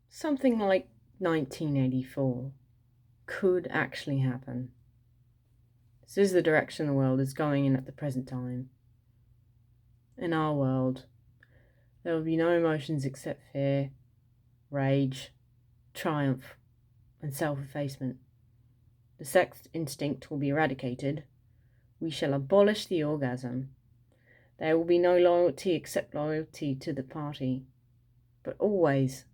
Something like 1984 could actually happen. This is the direction the world is going in at the present time. In our world, there will be no emotions except fear, rage, triumph, and self-effacement. The sex instinct will be eradicated. We shall abolish the orgasm. There will be no loyalty except loyalty to the party. But always,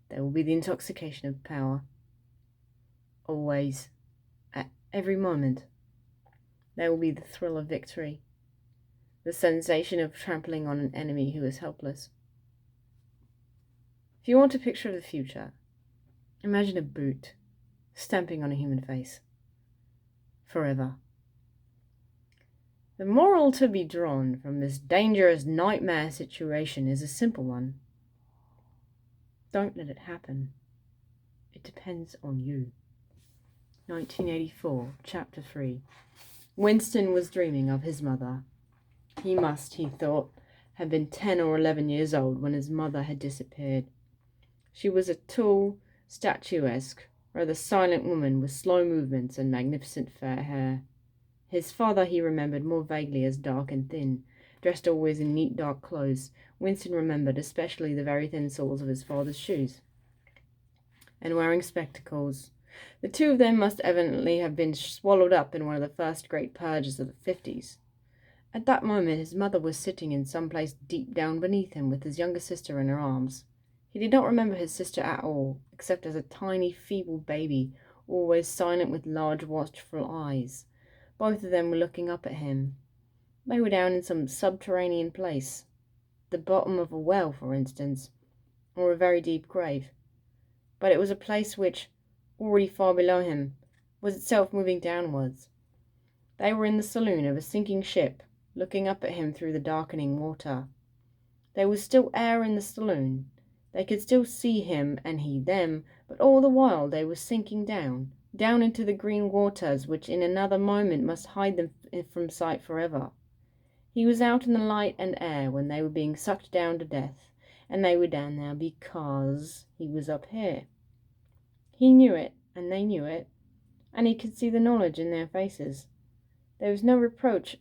there will be the intoxication of power. Always, at every moment, there will be the thrill of victory, the sensation of trampling on an enemy who is helpless. If you want a picture of the future, imagine a boot stamping on a human face. Forever. The moral to be drawn from this dangerous nightmare situation is a simple one. Don't let it happen. It depends on you. 1984, Chapter 3. Winston was dreaming of his mother. He must, he thought, have been 10 or 11 years old when his mother had disappeared. She was a tall, statuesque, rather silent woman with slow movements and magnificent fair hair. His father he remembered more vaguely as dark and thin, dressed always in neat dark clothes. Winston remembered especially the very thin soles of his father's shoes, and wearing spectacles. The two of them must evidently have been swallowed up in one of the first great purges of the 50s. At that moment his mother was sitting in some place deep down beneath him with his younger sister in her arms. He did not remember his sister at all, except as a tiny, feeble baby, always silent with large, watchful eyes. Both of them were looking up at him. They were down in some subterranean place, the bottom of a well, for instance, or a very deep grave. But it was a place which, already far below him, was itself moving downwards. They were in the saloon of a sinking ship, looking up at him through the darkening water. There was still air in the saloon. They could still see him and he them, but all the while they were sinking down into the green waters which in another moment must hide them from sight forever. He was out in the light and air when they were being sucked down to death, and they were down there because he was up here. He knew it, and they knew it, and he could see the knowledge in their faces. There was no reproach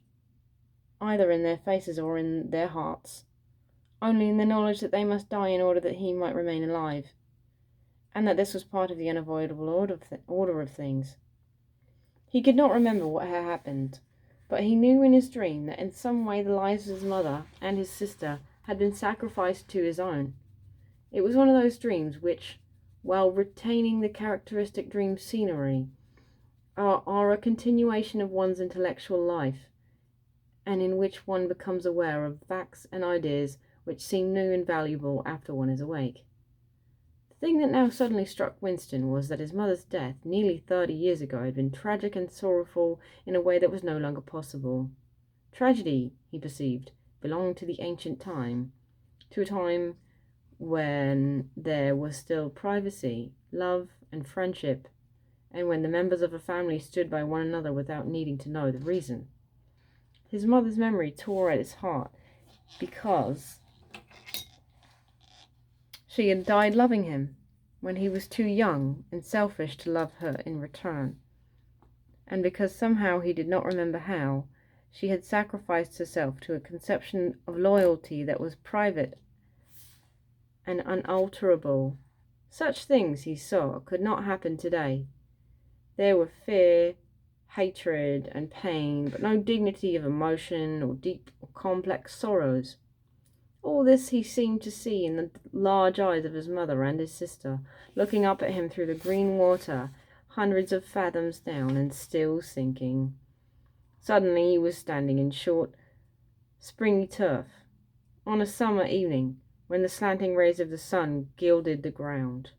either in their faces or in their hearts, only in the knowledge that they must die in order that he might remain alive, and that this was part of the unavoidable order of things. He could not remember what had happened, but he knew in his dream that in some way the lives of his mother and his sister had been sacrificed to his own. It was one of those dreams which, while retaining the characteristic dream scenery, are a continuation of one's intellectual life, and in which one becomes aware of facts and ideas which seem new and valuable after one is awake. The thing that now suddenly struck Winston was that his mother's death, nearly 30 years ago, had been tragic and sorrowful in a way that was no longer possible. Tragedy, he perceived, belonged to the ancient time, to a time when there was still privacy, love, and friendship, and when the members of a family stood by one another without needing to know the reason. His mother's memory tore at his heart because she had died loving him when he was too young and selfish to love her in return, and because somehow he did not remember how, she had sacrificed herself to a conception of loyalty that was private and unalterable. Such things, he saw, could not happen today. There were fear, hatred, and pain, but no dignity of emotion or deep or complex sorrows. All this he seemed to see in the large eyes of his mother and his sister, looking up at him through the green water, hundreds of fathoms down, and still sinking. Suddenly he was standing in short, springy turf, on a summer evening, when the slanting rays of the sun gilded the ground.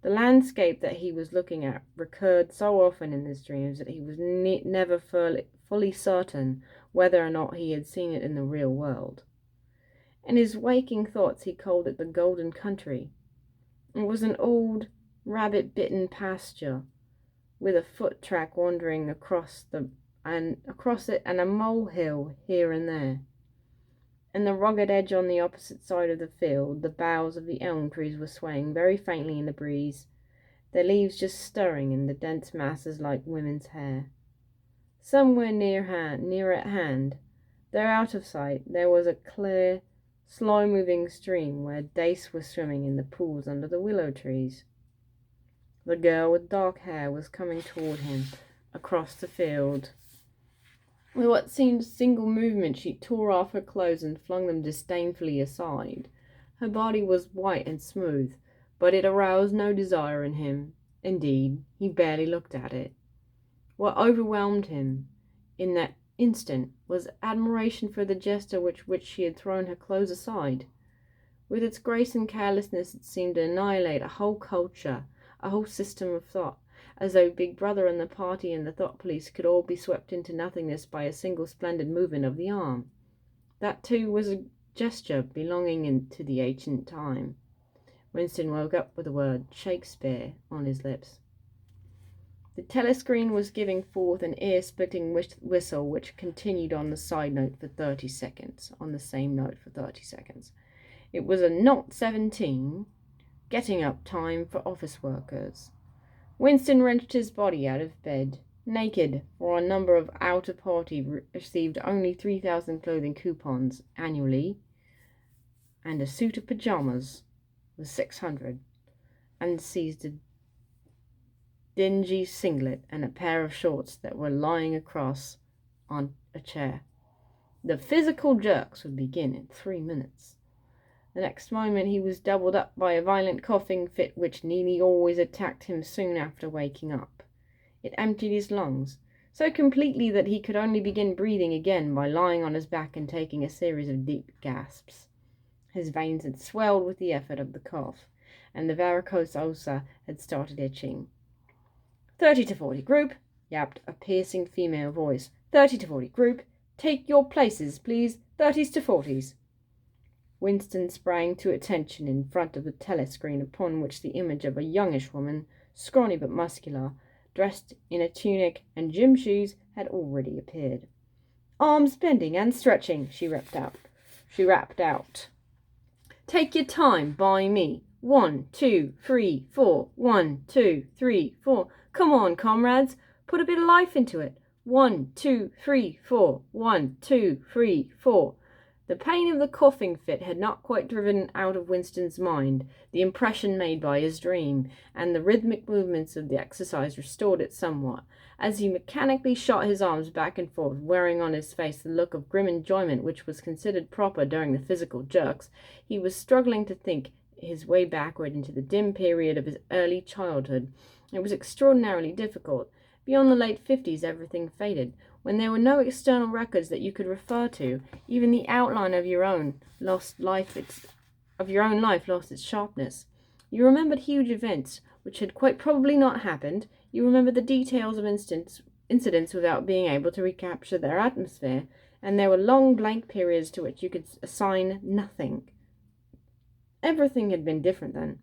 The landscape that he was looking at recurred so often in his dreams that he was never fully certain whether or not he had seen it in the real world. In his waking thoughts he called it the Golden Country. It was an old, rabbit-bitten pasture, with a foot track wandering across it and a molehill here and there. In the rugged edge on the opposite side of the field, the boughs of the elm trees were swaying very faintly in the breeze, their leaves just stirring in the dense masses like women's hair. Somewhere near at hand, though out of sight, there was a clear, slow-moving stream where dace were swimming in the pools under the willow trees. The girl with dark hair was coming toward him across the field. With what seemed a single movement, she tore off her clothes and flung them disdainfully aside. Her body was white and smooth, but it aroused no desire in him. Indeed, he barely looked at it. What overwhelmed him in that instant was admiration for the gesture with which she had thrown her clothes aside. With its grace and carelessness, it seemed to annihilate a whole culture, a whole system of thought, as though Big Brother and the party and the thought police could all be swept into nothingness by a single splendid movement of the arm. That, too, was a gesture belonging to the ancient time. Winston woke up with the word Shakespeare on his lips. The telescreen was giving forth an ear-splitting whistle which continued on the same note for 30 seconds. It was a 0:17, getting up time for office workers. Winston wrenched his body out of bed, naked, for a number of out-of-party received only 3,000 clothing coupons annually, and a suit of pajamas was 600, and seized a dingy singlet and a pair of shorts that were lying across on a chair. The physical jerks would begin in 3 minutes. The next moment he was doubled up by a violent coughing fit which nearly always attacked him soon after waking up. It emptied his lungs so completely that he could only begin breathing again by lying on his back and taking a series of deep gasps. His veins had swelled with the effort of the cough, and the varicose ulcer had started itching. 30 to 40 group, yapped a piercing female voice. 30 to 40 group, take your places, please. 30s to 40s. Winston sprang to attention in front of the telescreen upon which the image of a youngish woman, scrawny but muscular, dressed in a tunic and gym shoes, had already appeared. Arms bending and stretching, she rapped out. Take your time by me. 1, 2, 3, 4. 1, 2, 3, 4. Come on, comrades. Put a bit of life into it. 1, 2, 3, 4. 1, 2, 3, 4. The pain of the coughing fit had not quite driven out of Winston's mind the impression made by his dream, and the rhythmic movements of the exercise restored it somewhat. As he mechanically shot his arms back and forth, wearing on his face the look of grim enjoyment which was considered proper during the physical jerks, he was struggling to think his way backward into the dim period of his early childhood. It was extraordinarily difficult. Beyond the late 50s, everything faded. When there were no external records that you could refer to, even the outline of your own life lost its sharpness. You remembered huge events which had quite probably not happened. You remembered the details of incidents without being able to recapture their atmosphere, and there were long blank periods to which you could assign nothing. Everything had been different then.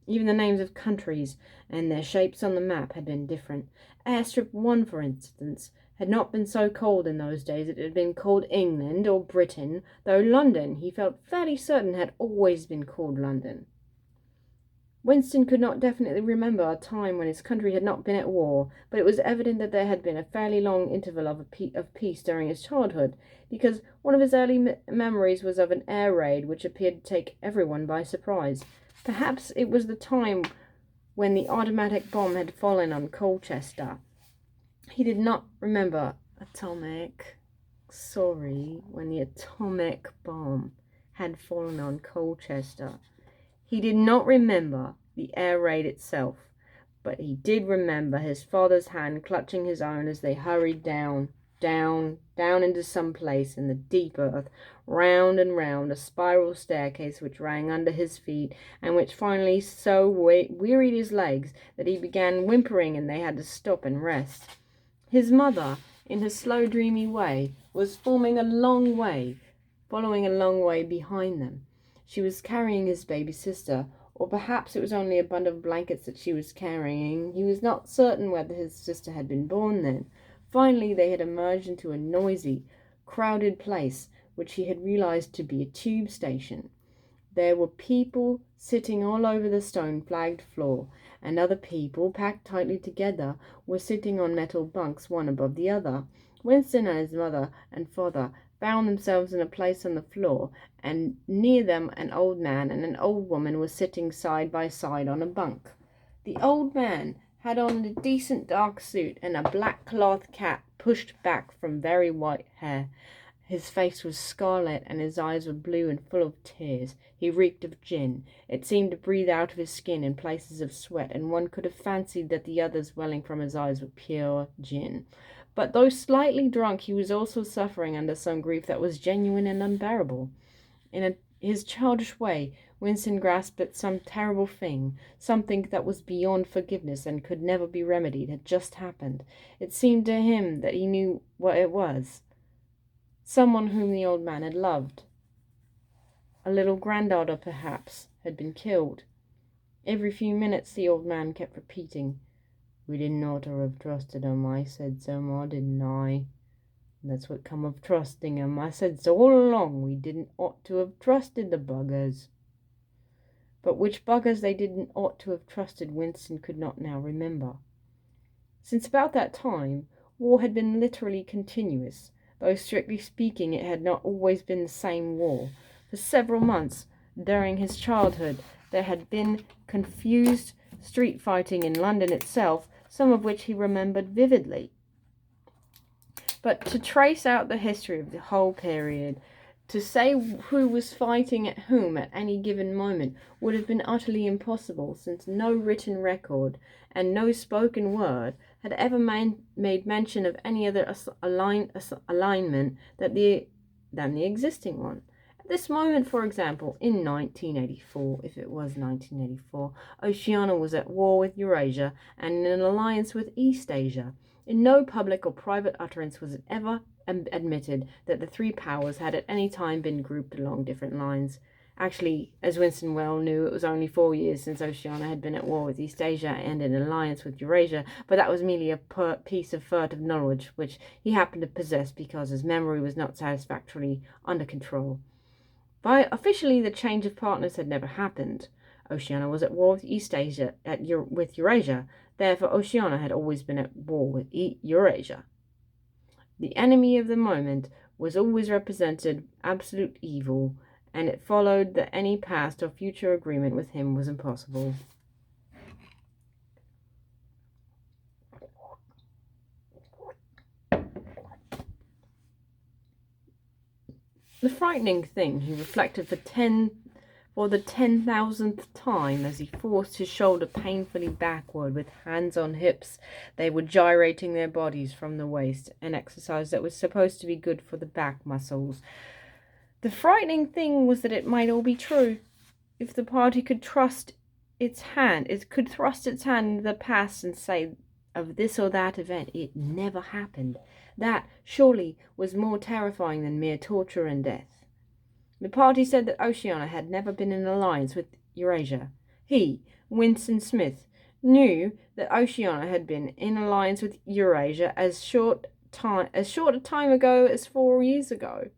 Even the names of countries and their shapes on the map had been different. Airstrip 1, for instance, had not been so called in those days. It had been called England or Britain, though London, he felt fairly certain, had always been called London. Winston could not definitely remember a time when his country had not been at war, but it was evident that there had been a fairly long interval of peace during his childhood, because one of his early memories was of an air raid which appeared to take everyone by surprise. Perhaps it was the time when the automatic bomb had fallen on Colchester. He did not remember when the atomic bomb had fallen on Colchester. He did not remember the air raid itself, but he did remember his father's hand clutching his own as they hurried down into some place in the deep earth, round and round a spiral staircase which rang under his feet, and which finally so wearied his legs that he began whimpering and they had to stop and rest. His mother, in her slow, dreamy way, was following a long way behind them. She was carrying his baby sister, or perhaps it was only a bundle of blankets that she was carrying. He was not certain whether his sister had been born then. Finally, they had emerged into a noisy, crowded place which he had realized to be a tube station. There were people sitting all over the stone-flagged floor, and other people, packed tightly together, were sitting on metal bunks, one above the other. Winston and his mother and father found themselves in a place on the floor, and near them an old man and an old woman were sitting side by side on a bunk. The old man had on a decent dark suit and a black cloth cap pushed back from very white hair. His face was scarlet, and his eyes were blue and full of tears. He reeked of gin. It seemed to breathe out of his skin in places of sweat, and one could have fancied that the others welling from his eyes were pure gin. But though slightly drunk, he was also suffering under some grief that was genuine and unbearable. In his childish way, Winston grasped at some terrible thing, something that was beyond forgiveness and could never be remedied, had just happened. It seemed to him that he knew what it was. Someone whom the old man had loved. A little granddaughter, perhaps, had been killed. Every few minutes the old man kept repeating, "We didn't ought to have trusted 'em. I said so, Ma, didn't I? That's what come of trusting 'em. I said so all along. We didn't ought to have trusted the buggers." But which buggers they didn't ought to have trusted, Winston could not now remember. Since about that time, war had been literally continuous, though strictly speaking it had not always been the same war. For several months during his childhood there had been confused street fighting in London itself, some of which he remembered vividly. But to trace out the history of the whole period, to say who was fighting at whom at any given moment, would have been utterly impossible, since no written record and no spoken word had ever made mention of any other alignment than the existing one. At this moment, for example, in 1984, if it was 1984, Oceania was at war with Eurasia and in an alliance with East Asia. In no public or private utterance was it ever admitted that the three powers had at any time been grouped along different lines. Actually, as Winston well knew, it was only 4 years since Oceania had been at war with East Asia and in alliance with Eurasia, but that was merely a piece of furtive knowledge which he happened to possess because his memory was not satisfactorily under control. Officially, the change of partners had never happened. Oceania was at war with East Asia with Eurasia. Therefore, Oceania had always been at war with Eurasia. The enemy of the moment was always represented absolute evil, and it followed that any past or future agreement with him was impossible. The frightening thing, he reflected for the 10,000th time, as he forced his shoulder painfully backward with hands on hips. They were gyrating their bodies from the waist, an exercise that was supposed to be good for the back muscles. The frightening thing was that it might all be true. If the party could thrust its hand into the past and say of this or that event, it never happened. That, surely, was more terrifying than mere torture and death. The party said that Oceania had never been in alliance with Eurasia. He, Winston Smith, knew that Oceania had been in alliance with Eurasia as short a time ago as 4 years ago.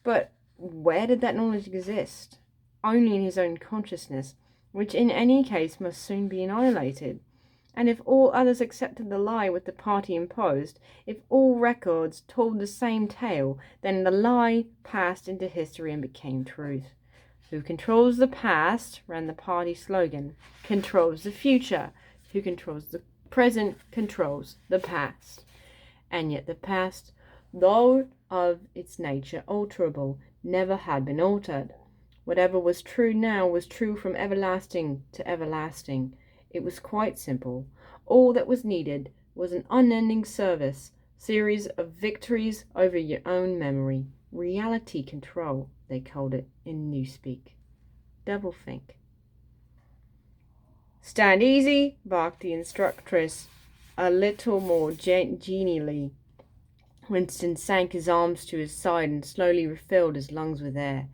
But where did that knowledge exist? Only in his own consciousness, which in any case must soon be annihilated. And if all others accepted the lie which the party imposed, if all records told the same tale, then the lie passed into history and became truth. Who controls the past, ran the party slogan, controls the future. Who controls the present controls the past. And yet the past, though of its nature alterable, never had been altered. Whatever was true now was true from everlasting to everlasting. It was quite simple. All that was needed was an unending series of victories over your own memory. Reality control, they called it in Newspeak. Doublethink. "Stand easy," barked the instructress, a little more genially. Winston sank his arms to his side and slowly refilled his lungs with air.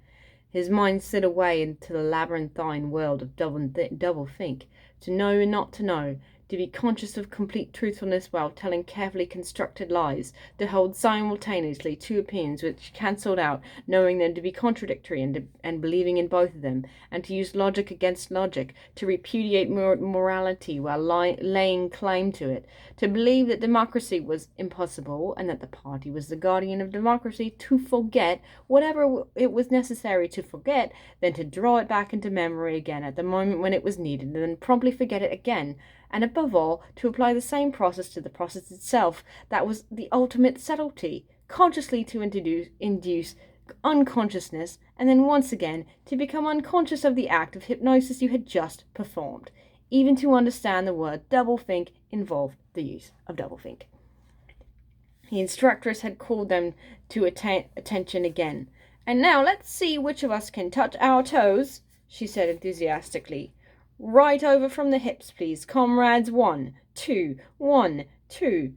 His mind slid away into the labyrinthine world of doublethink. To know and not to know, to be conscious of complete truthfulness while telling carefully constructed lies, to hold simultaneously two opinions which cancelled out, knowing them to be contradictory and believing in both of them, and to use logic against logic, to repudiate morality while laying claim to it, to believe that democracy was impossible and that the party was the guardian of democracy, to forget whatever it was necessary to forget, then to draw it back into memory again at the moment when it was needed, and then promptly forget it again, and above all, to apply the same process to the process itself. That was the ultimate subtlety, consciously to induce unconsciousness, and then once again to become unconscious of the act of hypnosis you had just performed. Even to understand the word doublethink involved the use of doublethink. The instructress had called them to attention again. "And now let's see which of us can touch our toes," she said enthusiastically. "Right over from the hips, please, comrades. 1, 2, 1, 2.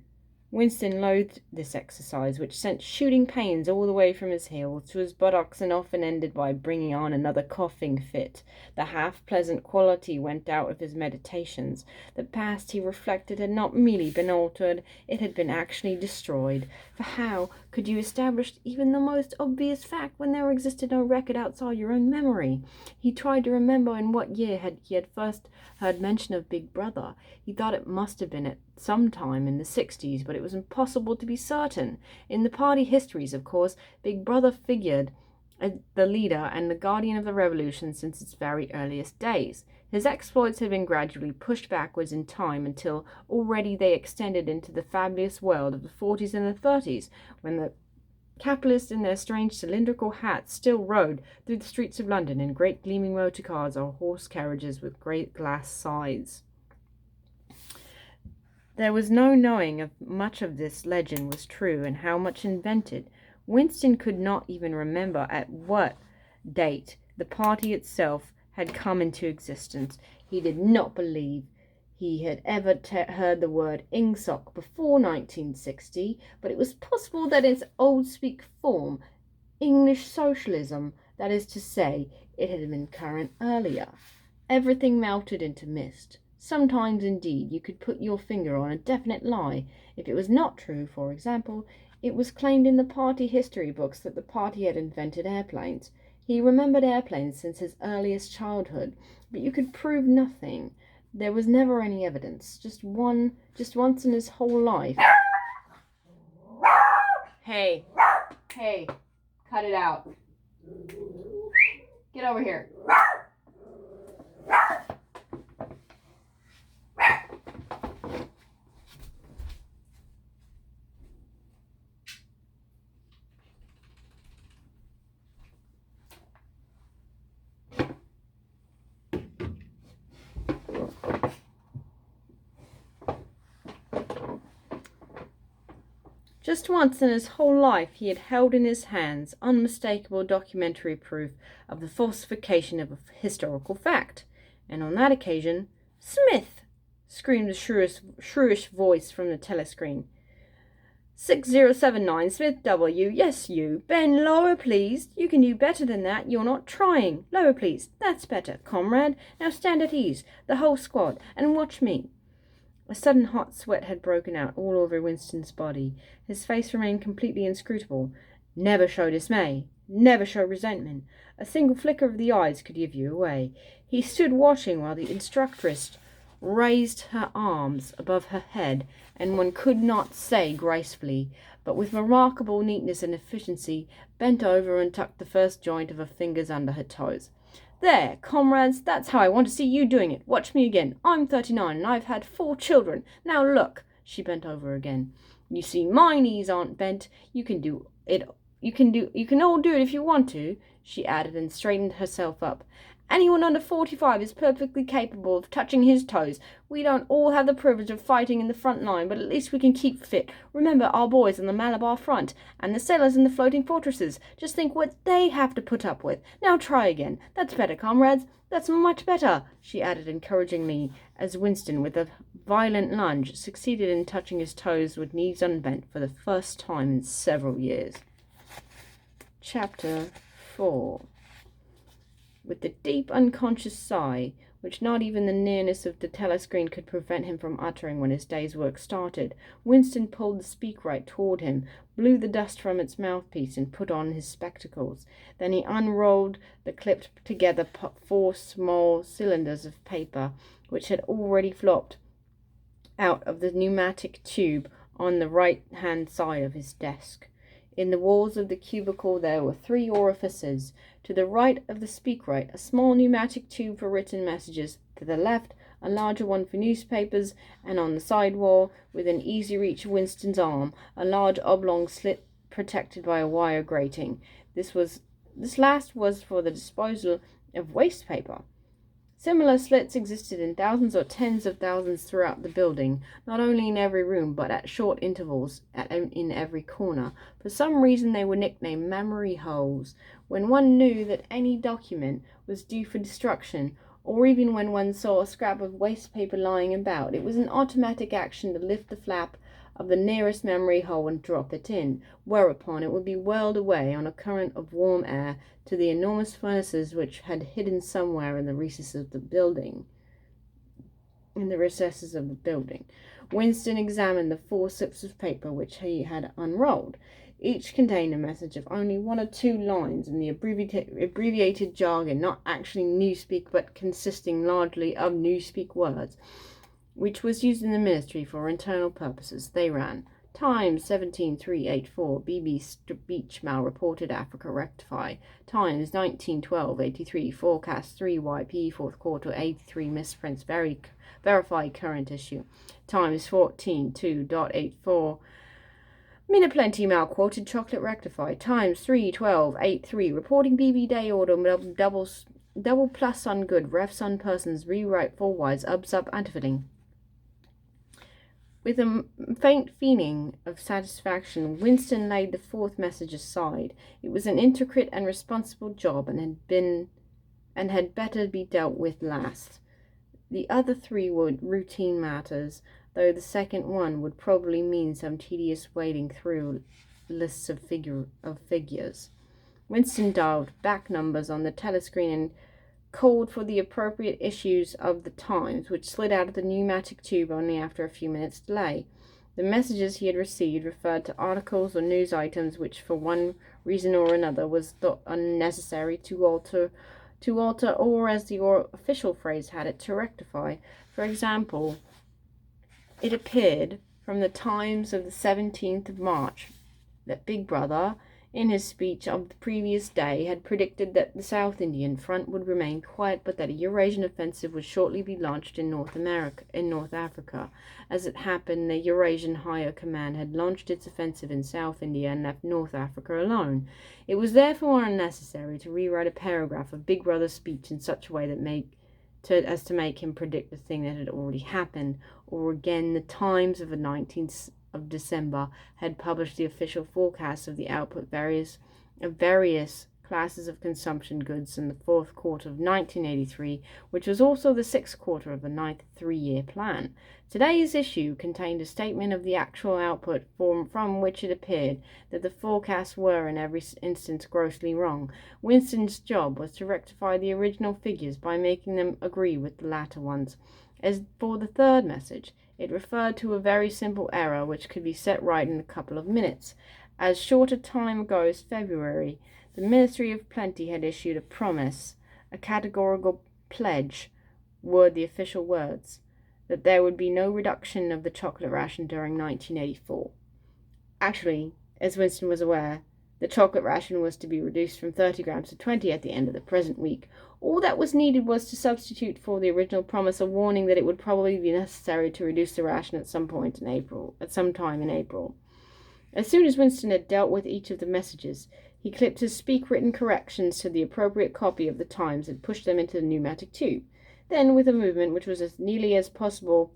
Winston loathed this exercise, which sent shooting pains all the way from his heels to his buttocks and often ended by bringing on another coughing fit. The half-pleasant quality went out of his meditations. The past, he reflected, had not merely been altered, it had been actually destroyed. For how could you establish even the most obvious fact when there existed no record outside your own memory? He tried to remember in what year he had first heard mention of Big Brother. He thought it must have been at some time in the 60s, but it was impossible to be certain. In the party histories, of course, Big Brother figured as the leader and the guardian of the revolution since its very earliest days. His exploits had been gradually pushed backwards in time until already they extended into the fabulous world of the 40s and the 30s, when the capitalists in their strange cylindrical hats still rode through the streets of London in great gleaming motor cars or horse carriages with great glass sides. There was no knowing if much of this legend was true and how much invented. Winston could not even remember at what date the party itself had come into existence. He did not believe he had ever heard the word ingsoc before 1960, but it was possible that its old-speak form, English socialism, that is to say, it had been current earlier. Everything melted into mist. Sometimes, indeed, you could put your finger on a definite lie. If it was not true, for example, it was claimed in the party history books that the party had invented airplanes. He remembered airplanes since his earliest childhood, but you could prove nothing. There was never any evidence, just once in his whole life. Hey, cut it out. Get over here. Just once in his whole life he had held in his hands unmistakable documentary proof of the falsification of a historical fact, and on that occasion, "Smith!" screamed a shrewish voice from the telescreen. 6079 Smith W. Yes, you. Ben, lower, please. You can do better than that. You're not trying. Lower, please. That's better, comrade. Now stand at ease, the whole squad, and watch me. A sudden hot sweat had broken out all over Winston's body. His face remained completely inscrutable. Never show dismay. Never show resentment. A single flicker of the eyes could give you away. He stood watching while the instructress raised her arms above her head, and one could not say gracefully, but with remarkable neatness and efficiency, bent over and tucked the first joint of her fingers under her toes. There, comrades, that's how I want to see you doing it. Watch me again. I'm 39 and I've had 4 children. Now look. She bent over again. You see, my knees aren't bent. You can all do it if you want to, she added and straightened herself up. Anyone under 45 is perfectly capable of touching his toes. We don't all have the privilege of fighting in the front line, but at least we can keep fit. Remember our boys on the Malabar front, and the sailors in the floating fortresses. Just think what they have to put up with. Now try again. That's better, comrades. That's much better, she added encouragingly, as Winston, with a violent lunge, succeeded in touching his toes with knees unbent for the first time in several years. Chapter 4. With the deep unconscious sigh which not even the nearness of the telescreen could prevent him from uttering when his day's work started. Winston pulled the speakwrite toward him, blew the dust from its mouthpiece, and put on his spectacles. Then he unrolled the clipped-together 4 small cylinders of paper, which had already flopped out of the pneumatic tube on the right-hand side of his desk. In the walls of the cubicle there were 3 orifices. To the right of the speakwrite, a small pneumatic tube for written messages. To the left, a larger one for newspapers, and on the side wall, within easy reach of Winston's arm, a large oblong slit protected by a wire grating. This last was for the disposal of waste paper. Similar slits existed in thousands or tens of thousands throughout the building, not only in every room, but at short intervals in every corner. For some reason they were nicknamed memory holes. When one knew that any document was due for destruction, or even when one saw a scrap of waste paper lying about, it was an automatic action to lift the flap of the nearest memory hole and drop it in, whereupon it would be whirled away on a current of warm air to the enormous furnaces which had hidden somewhere in the recesses of the building. Winston examined the 4 slips of paper which he had unrolled. Each contained a message of only 1 or 2 lines in the abbreviated jargon, not actually Newspeak, but consisting largely of Newspeak words, which was used in the ministry for internal purposes. They ran: Times 17384, BB Beach malreported, Africa rectify. Times 1912-83, forecast 3YP, 4th quarter 83, misprints verified current issue. Times 14-2.84, Minute Plenty malquoted, chocolate rectified. Times 3-12-83, reporting BB day order double plus on good, refs on persons, rewrite 4 wides, ubs up antifilling. With a faint feeling of satisfaction, Winston laid the 4th message aside. It was an intricate and responsible job, and had better be dealt with last. The other 3 were routine matters, though the second one would probably mean some tedious wading through lists of figures. Winston dialed back numbers on the telescreen and called for the appropriate issues of the Times, which slid out of the pneumatic tube only after a few minutes' delay. The messages he had received referred to articles or news items which, for one reason or another, was thought unnecessary to alter, or, as the official phrase had it, to rectify. For example, it appeared from the Times of the 17th of March that Big Brother, in his speech of the previous day, had predicted that the South Indian front would remain quiet, but that a Eurasian offensive would shortly be launched in North Africa. As it happened, the Eurasian Higher Command had launched its offensive in South India and left North Africa alone. It was therefore unnecessary to rewrite a paragraph of Big Brother's speech in such a way as to make him predict the thing that had already happened. Or again, the Times of the 19th of December had published the official forecast of the output of various classes of consumption goods in the 4th quarter of 1983, which was also the 6th quarter of the 9th 3-year plan. Today's issue contained a statement of the actual output, from which it appeared that the forecasts were in every instance grossly wrong. Winston's job was to rectify the original figures by making them agree with the latter ones. As for the 3rd message, it referred to a very simple error which could be set right in a couple of minutes. As short a time ago as February, the Ministry of Plenty had issued a promise, a categorical pledge, were the official words, that there would be no reduction of the chocolate ration during 1984. Actually, as Winston was aware, the chocolate ration was to be reduced from 30 grams to 20 at the end of the present week. All that was needed was to substitute for the original promise a warning that it would probably be necessary to reduce the ration at some time in April. As soon as Winston had dealt with each of the messages, he clipped his speak-written corrections to the appropriate copy of the Times and pushed them into the pneumatic tube. Then, with a movement which was as nearly as possible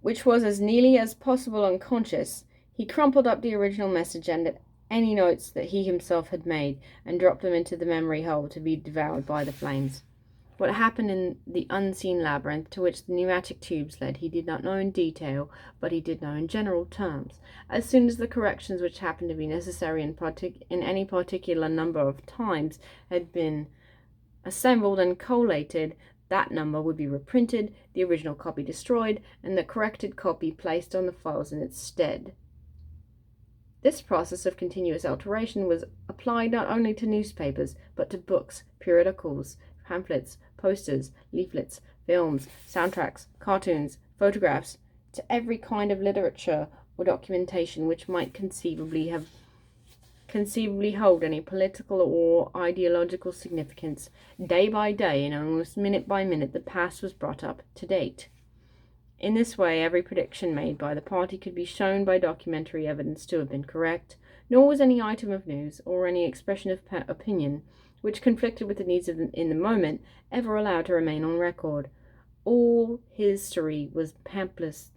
unconscious, he crumpled up the original message and any notes that he himself had made, and dropped them into the memory hole to be devoured by the flames. What happened in the unseen labyrinth to which the pneumatic tubes led, he did not know in detail, but he did know in general terms. As soon as the corrections which happened to be necessary in any particular number of times had been assembled and collated, that number would be reprinted, the original copy destroyed, and the corrected copy placed on the files in its stead. This process of continuous alteration was applied not only to newspapers, but to books, periodicals, pamphlets, posters, leaflets, films, soundtracks, cartoons, photographs, to every kind of literature or documentation which might conceivably hold any political or ideological significance. Day by day and almost minute by minute, the past was brought up to date. In this way, every prediction made by the party could be shown by documentary evidence to have been correct, nor was any item of news or any expression of opinion which conflicted with the needs in the moment ever allowed to remain on record. All history was palimpsest.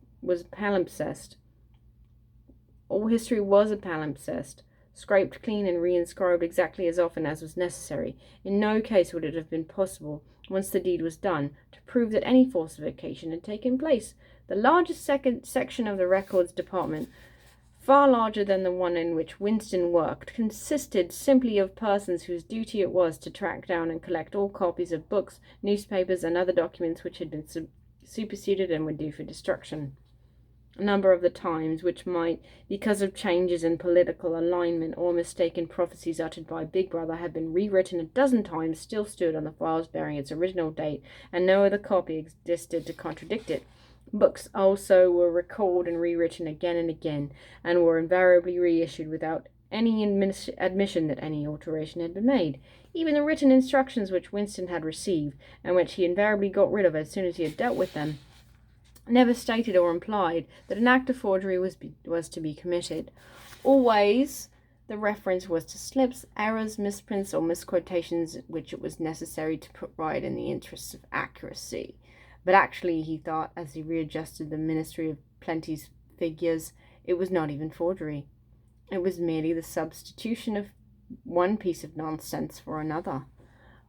All history was a palimpsest, scraped clean and reinscribed exactly as often as was necessary. In no case would it have been possible, once the deed was done, to prove that any falsification had taken place. The largest section of the records department, far larger than the one in which Winston worked, consisted simply of persons whose duty it was to track down and collect all copies of books, newspapers, and other documents which had been superseded and were due for destruction. A number of the times, which might, because of changes in political alignment or mistaken prophecies uttered by Big Brother, have been rewritten a dozen times, still stood on the files bearing its original date, and no other copy existed to contradict it. Books also were recalled and rewritten again and again, and were invariably reissued without any admission that any alteration had been made. Even the written instructions which Winston had received, and which he invariably got rid of as soon as he had dealt with them, never stated or implied that an act of forgery was to be committed. Always the reference was to slips, errors, misprints, or misquotations which it was necessary to put right in the interests of accuracy. But actually, he thought, as he readjusted the Ministry of Plenty's figures, it was not even forgery. It was merely the substitution of one piece of nonsense for another.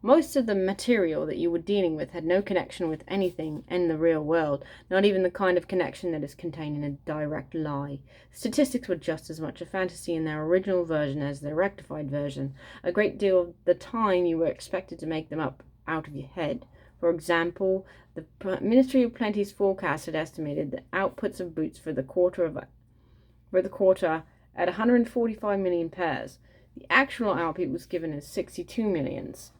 Most of the material that you were dealing with had no connection with anything in the real world, not even the kind of connection that is contained in a direct lie. Statistics were just as much a fantasy in their original version as their rectified version. A great deal of the time you were expected to make them up out of your head. For example, the Ministry of Plenty's forecast had estimated the outputs of boots for the quarter at 145 million pairs. The actual output was given as 62 millions.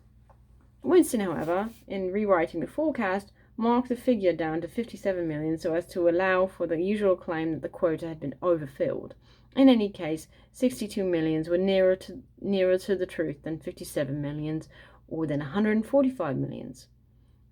Winston, however, in rewriting the forecast, marked the figure down to 57 million so as to allow for the usual claim that the quota had been overfilled. In any case, 62 millions were nearer to the truth than 57 millions, or than 145 millions.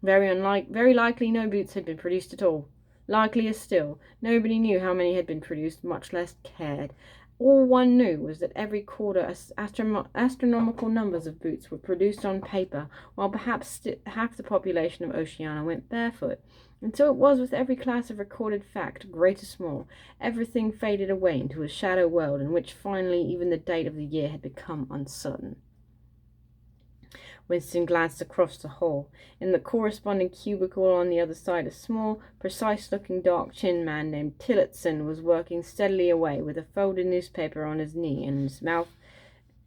Very likely no boots had been produced at all. Likelier still, nobody knew how many had been produced, much less cared. All one knew was that every quarter astronomical numbers of boots were produced on paper, while perhaps half the population of Oceania went barefoot. And so it was with every class of recorded fact, great or small. Everything faded away into a shadow world in which finally even the date of the year had become uncertain. Winston glanced across the hall. In the corresponding cubicle on the other side, a small, precise-looking, dark-chinned man named Tillotson was working steadily away with a folded newspaper on his knee and his mouth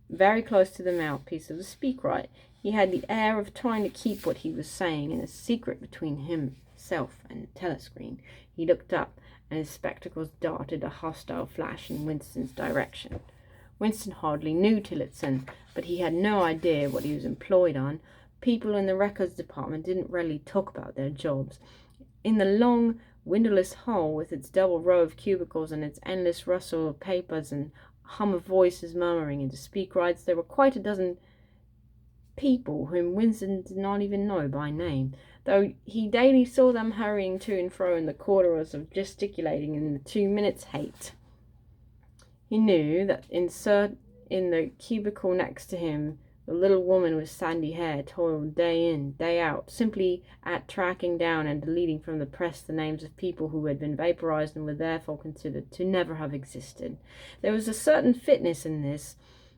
very close to the mouthpiece of the speakwrite. He had the air of trying to keep what he was saying in a secret between himself and the telescreen. He looked up, and his spectacles darted a hostile flash in Winston's direction. Winston hardly knew Tillotson, but he had no idea what he was employed on. People in the records department didn't really talk about their jobs. In the long, windowless hall, with its double row of cubicles and its endless rustle of papers and hum of voices murmuring into speakwrites, there were quite a dozen people whom Winston did not even know by name, though he daily saw them hurrying to and fro in the corridors or gesticulating in the 2 minutes hate. He knew that in the cubicle next to him, the little woman with sandy hair toiled day in, day out, simply at tracking down and deleting from the press the names of people who had been vaporized and were therefore considered to never have existed. There was a certain fitness in this,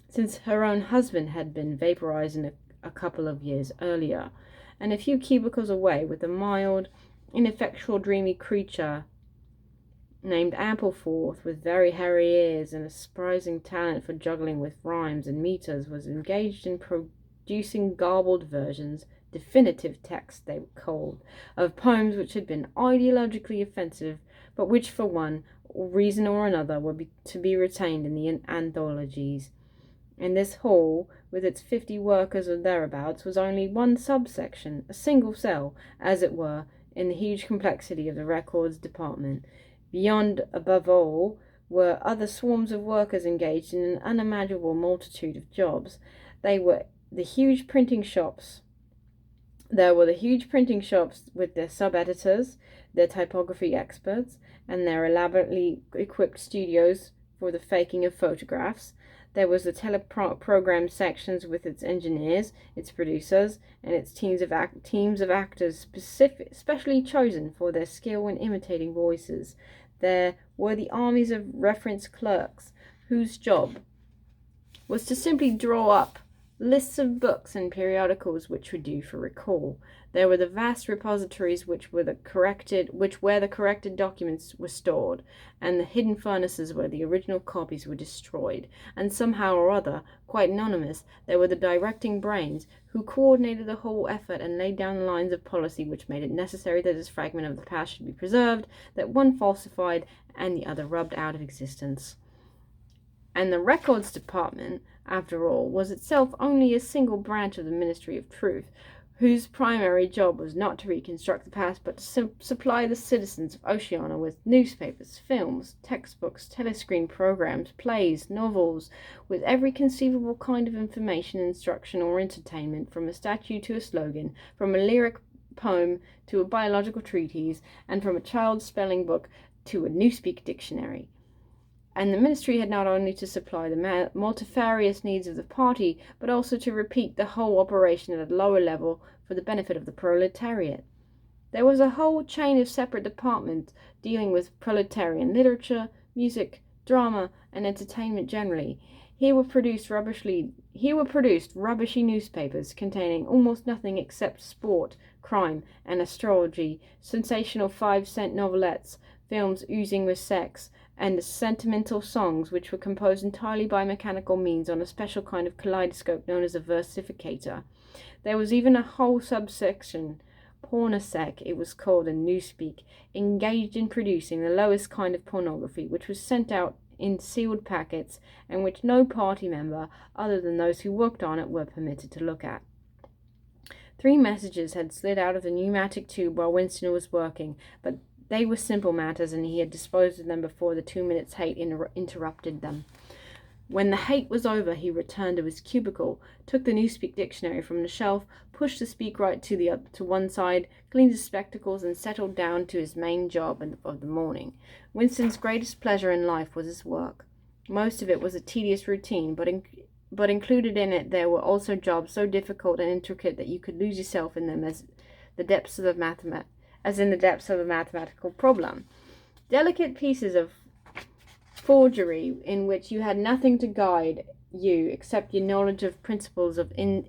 since her own husband had been vaporized a couple of years earlier, and a few cubicles away, with a mild, ineffectual, dreamy creature named Ampleforth, with very hairy ears and a surprising talent for juggling with rhymes and meters, was engaged in producing garbled versions, definitive texts they were called, of poems which had been ideologically offensive, but which for one reason or another were to be retained in the anthologies. And this hall, with its 50 workers or thereabouts, was only one subsection, a single cell, as it were, in the huge complexity of the records department. Beyond, above all, were other swarms of workers engaged in an unimaginable multitude of jobs. There were the huge printing shops with their sub-editors, their typography experts, and their elaborately equipped studios for the faking of photographs. There was the teleprogram sections with its engineers, its producers, and its teams of actors specially chosen for their skill in imitating voices. There were the armies of reference clerks, whose job was to simply draw up lists of books and periodicals which were due for recall. There were the vast repositories where the corrected documents were stored, and the hidden furnaces where the original copies were destroyed. And somehow or other, quite anonymous, there were the directing brains who coordinated the whole effort and laid down the lines of policy which made it necessary that this fragment of the past should be preserved, that one falsified and the other rubbed out of existence. And the records department, after all, was itself only a single branch of the Ministry of Truth, whose primary job was not to reconstruct the past, but to supply the citizens of Oceania with newspapers, films, textbooks, telescreen programs, plays, novels, with every conceivable kind of information, instruction, or entertainment, from a statue to a slogan, from a lyric poem to a biological treatise, and from a child's spelling book to a Newspeak dictionary. And the ministry had not only to supply the multifarious needs of the party, but also to repeat the whole operation at a lower level for the benefit of the proletariat. There was a whole chain of separate departments dealing with proletarian literature, music, drama, and entertainment generally. Here were produced rubbishy newspapers containing almost nothing except sport, crime, and astrology, sensational 5-cent novelettes, films oozing with sex, and sentimental songs which were composed entirely by mechanical means on a special kind of kaleidoscope known as a versificator. There was even a whole subsection, pornosec it was called in Newspeak, engaged in producing the lowest kind of pornography, which was sent out in sealed packets, and which no party member, other than those who worked on it, were permitted to look at. 3 messages had slid out of the pneumatic tube while Winston was working, but they were simple matters, and he had disposed of them before the 2 minutes' hate interrupted them. When the hate was over, he returned to his cubicle, took the Newspeak dictionary from the shelf, pushed the speakwrite to one side, cleaned his spectacles, and settled down to his main job of the morning. Winston's greatest pleasure in life was his work. Most of it was a tedious routine, but included in it there were also jobs so difficult and intricate that you could lose yourself in them as in the depths of a mathematical problem. Delicate pieces of forgery in which you had nothing to guide you except your knowledge of principles of